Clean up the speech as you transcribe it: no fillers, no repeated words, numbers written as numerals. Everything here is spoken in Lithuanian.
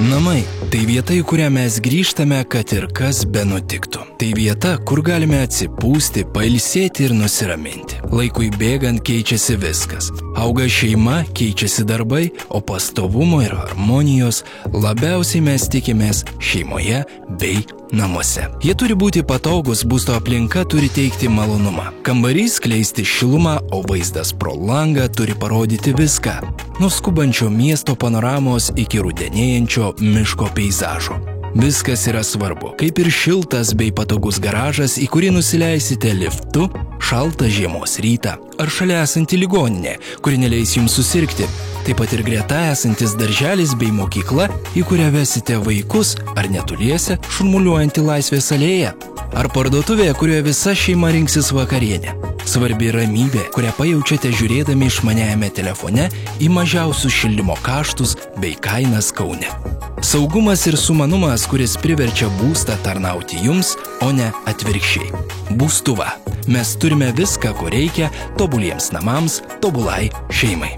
Namai – tai vieta, į kurią mes grįžtame, kad ir kas benutiktų. Tai vieta, kur galime atsipūsti, pailsėti ir nusiraminti. Laikui bėgant keičiasi viskas. Auga šeima, keičiasi darbai, o pastovumo ir harmonijos labiausiai mes tikimės šeimoje bei namuose. Jie turi būti patogus, būsto aplinka turi teikti malonumą. Kambarys skleisti šilumą, o vaizdas pro langą turi parodyti viską. Nuo skubančio miesto panoramos iki rudenėjančio miško peizažo. Viskas yra svarbu, kaip ir šiltas bei patogus garažas, į kurį nusileisite liftu, šaltą žiemos rytą, ar šalia esanti ligoninė, kuri neleis jums susirgti. Taip pat ir greta esantis darželis bei mokykla, į kurią vesite vaikus, ar netoliese šurmuliuojanti Laisvės alėja, ar parduotuvė, kurioje visa šeima rinksis vakarienę. Svarbi ramybė, kurią pajaučiate žiūrėdami išmaniajame telefone į mažiausius šildymo kaštus bei kainas Kaune. Saugumas ir sumanumas, kuris priverčia būstą tarnauti jums, o ne atvirkščiai. Būstuva. Mes turime viską, ko reikia tobuliems namams, tobulai šeimai.